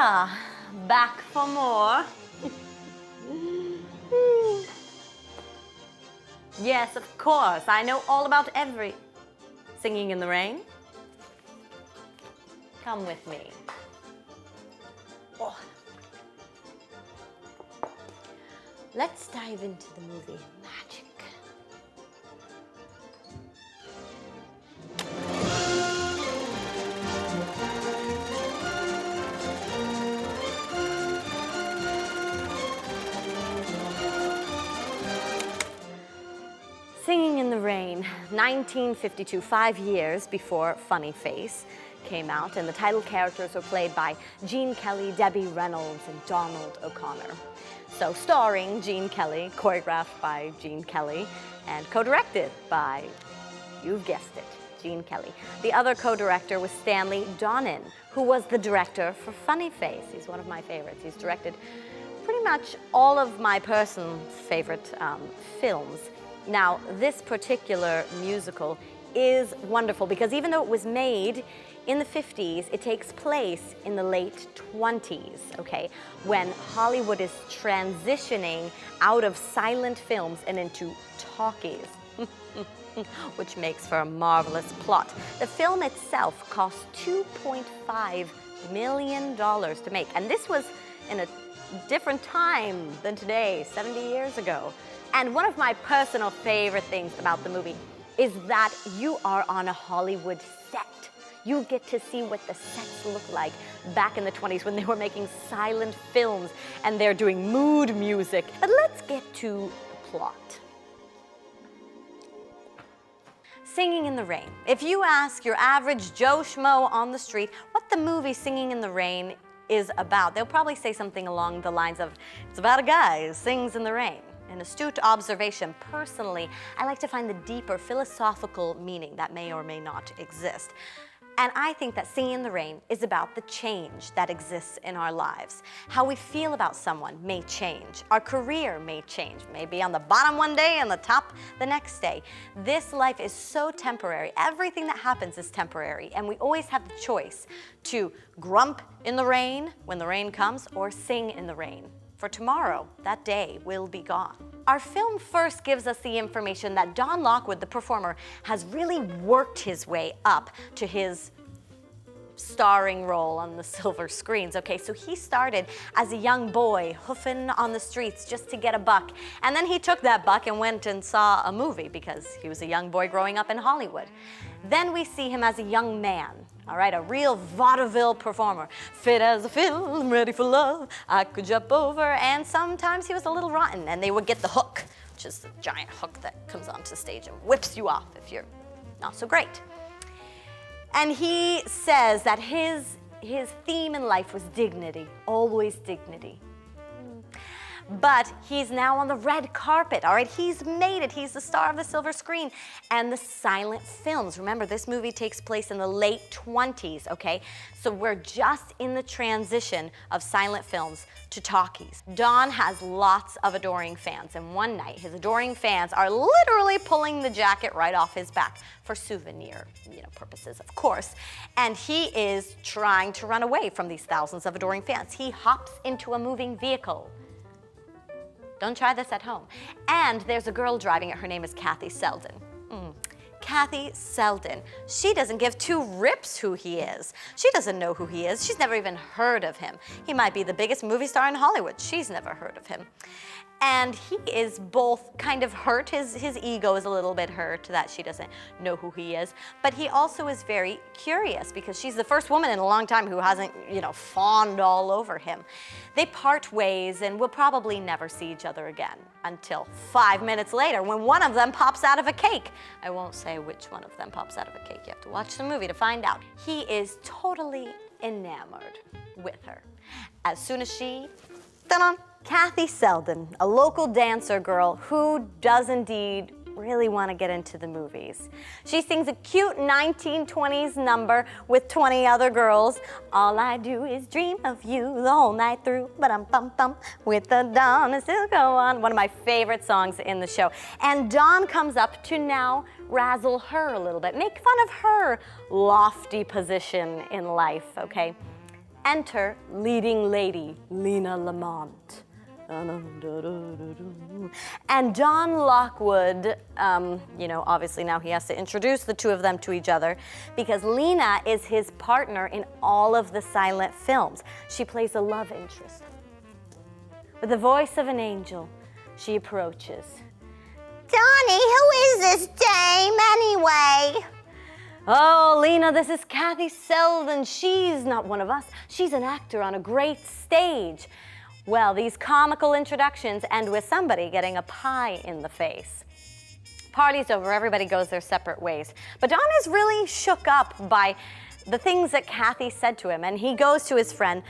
Yeah, back for more. Yes, of course. I know all about every Singing in the Rain. Come with me. Oh. Let's dive into the movie Magic. Singing in the Rain, 1952, 5 years before Funny Face came out, and the title characters were played by Gene Kelly, Debbie Reynolds, and Donald O'Connor. So starring Gene Kelly, choreographed by Gene Kelly, and co-directed by, you've guessed it, Gene Kelly. The other co-director was Stanley Donen, who was the director for Funny Face. He's one of my favorites. He's directed pretty much all of my personal favorite films. Now, this particular musical is wonderful because even though it was made in the 50s, it takes place in the late 20s, okay, when Hollywood is transitioning out of silent films and into talkies, which makes for a marvelous plot. The film itself cost $2.5 million to make, and this was in a different time than today, 70 years ago. And one of my personal favorite things about the movie is that you are on a Hollywood set. You get to see what the sets look like back in the 20s when they were making silent films and they're doing mood music. But let's get to the plot. Singing in the Rain. If you ask your average Joe Schmo on the street what the movie Singing in the Rain is about, they'll probably say something along the lines of, it's about a guy who sings in the rain. An astute observation. Personally, I like to find the deeper philosophical meaning that may or may not exist. And I think that Singing in the Rain is about the change that exists in our lives. How we feel about someone may change. Our career may change. Maybe on the bottom one day and the top the next day. This life is so temporary. Everything that happens is temporary. And we always have the choice to grump in the rain when the rain comes or sing in the rain. For tomorrow, that day will be gone. Our film first gives us the information that Don Lockwood, the performer, has really worked his way up to his starring role on the silver screens. Okay, so he started as a young boy hoofing on the streets just to get a buck. And then he took that buck and went and saw a movie because he was a young boy growing up in Hollywood. Then we see him as a young man, all right, a real vaudeville performer. Fit as a fiddle, I'm ready for love, I could jump over, and sometimes he was a little rotten, and they would get the hook, which is the giant hook that comes onto the stage and whips you off if you're not so great. And he says that his theme in life was dignity, always dignity. But he's now on the red carpet, all right? He's made it. He's the star of the silver screen and the silent films. Remember, this movie takes place in the late 20s, okay? So we're just in the transition of silent films to talkies. Don has lots of adoring fans, and one night his adoring fans are literally pulling the jacket right off his back for souvenir, purposes, of course. And he is trying to run away from these thousands of adoring fans. He hops into a moving vehicle. Don't try this at home. And there's a girl driving it. Her name is Kathy Selden. Kathy Selden. She doesn't give two rips who he is. She doesn't know who he is. She's never even heard of him. He might be the biggest movie star in Hollywood. She's never heard of him. And he is both kind of hurt, his ego is a little bit hurt that she doesn't know who he is, but he also is very curious because she's the first woman in a long time who hasn't, fawned all over him. They part ways and will probably never see each other again until 5 minutes later when one of them pops out of a cake. I won't say which one of them pops out of a cake. You have to watch the movie to find out. He is totally enamored with her. As soon as she, ta-da! Kathy Selden, a local dancer girl who does indeed really want to get into the movies. She sings a cute 1920s number with 20 other girls. All I do is dream of you the whole night through, ba-dum-bum-bum, with the dawn and still go on. One of my favorite songs in the show. And Dawn comes up to now razzle her a little bit, make fun of her lofty position in life, okay? Enter leading lady, Lena Lamont. And Don Lockwood, obviously now he has to introduce the two of them to each other because Lena is his partner in all of the silent films. She plays a love interest. With the voice of an angel, she approaches. Donnie, who is this dame anyway? Oh, Lena, this is Kathy Selden. She's not one of us. She's an actor on a great stage. Well, these comical introductions end with somebody getting a pie in the face. Party's over, everybody goes their separate ways. But Don is really shook up by the things that Kathy said to him, and he goes to his friend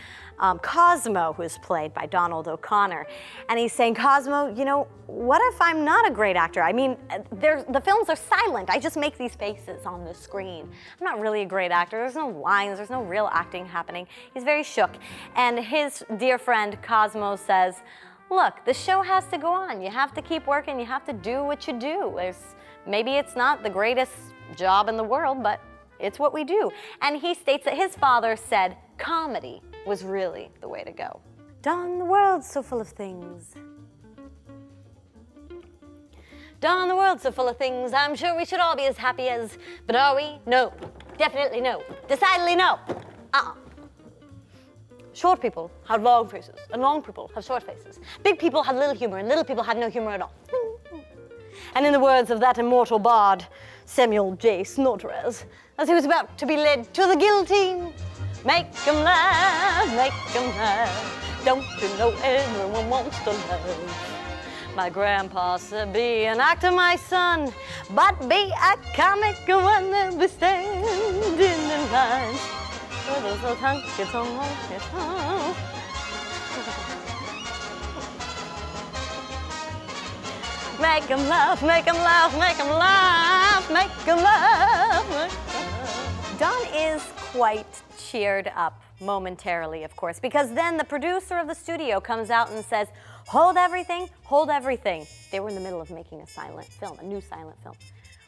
Cosmo, who's played by Donald O'Connor, and he's saying, Cosmo, what if I'm not a great actor? I mean, the films are silent. I just make these faces on the screen. I'm not really a great actor. There's no lines. There's no real acting happening. He's very shook. And his dear friend Cosmo says, look, the show has to go on. You have to keep working. You have to do what you do. Maybe it's not the greatest job in the world, but it's what we do. And he states that his father said comedy was really the way to go. Don, the world's so full of things. Don, the world's so full of things. I'm sure we should all be as happy as, but are we? No. Definitely no. Decidedly no. Short people have long faces, and long people have short faces. Big people have little humor, and little people have no humor at all. And in the words of that immortal bard, Samuel J. Snodgrass, as he was about to be led to the guillotine, make 'em laugh, make 'em laugh. Don't you know everyone wants to laugh? My grandpa said, be an actor, my son, but be a comic when they'll be standing in line. Make 'em laugh, make 'em laugh, make 'em laugh, make 'em laugh. Don is quite cheered up momentarily, of course, because then the producer of the studio comes out and says, hold everything, hold everything. They were in the middle of making a silent film, a new silent film.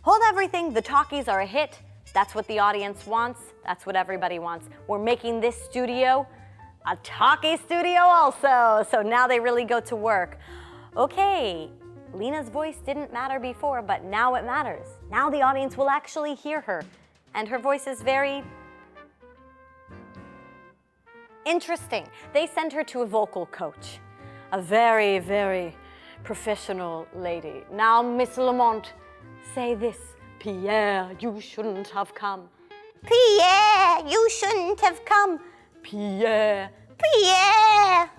Hold everything, the talkies are a hit. That's what the audience wants. That's what everybody wants. We're making this studio a talkie studio also. So now they really go to work. Okay, Lena's voice didn't matter before, but now it matters. Now the audience will actually hear her. And her voice is very interesting. They send her to a vocal coach, a very, very professional lady. Now, Miss Lamont, say this. Pierre, you shouldn't have come. Pierre, you shouldn't have come. Pierre. Pierre.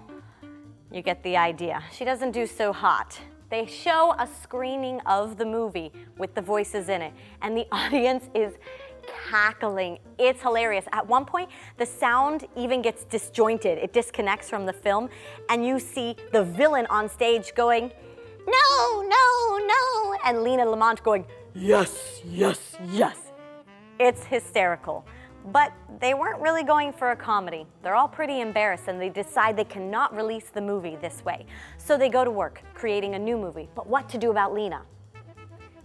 You get the idea. She doesn't do so hot. They show a screening of the movie with the voices in it, and the audience is cackling. It's hilarious. At one point, the sound even gets disjointed. It disconnects from the film, and you see the villain on stage going, no, no, no, and Lena Lamont going, yes, yes, yes. It's hysterical. But they weren't really going for a comedy. They're all pretty embarrassed, and they decide they cannot release the movie this way. So they go to work, creating a new movie. But what to do about Lena?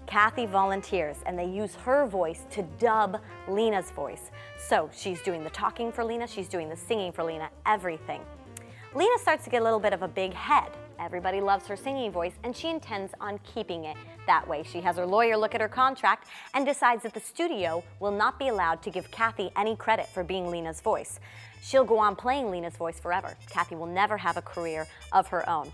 Kathy volunteers, and they use her voice to dub Lena's voice. So she's doing the talking for Lena, she's doing the singing for Lena, everything. Lena starts to get a little bit of a big head. Everybody loves her singing voice, and she intends on keeping it that way. She has her lawyer look at her contract and decides that the studio will not be allowed to give Kathy any credit for being Lena's voice. She'll go on playing Lena's voice forever. Kathy will never have a career of her own.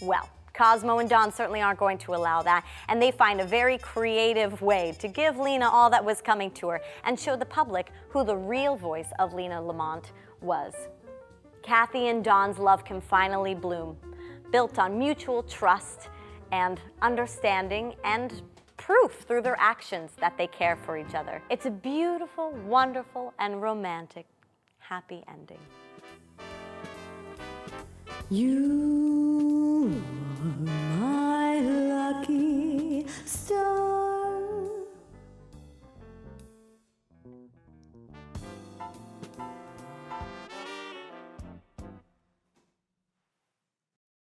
Well, Cosmo and Don certainly aren't going to allow that, and they find a very creative way to give Lena all that was coming to her and show the public who the real voice of Lena Lamont was. Kathy and Don's love can finally bloom, built on mutual trust and understanding and proof through their actions that they care for each other. It's a beautiful, wonderful, and romantic, happy ending. You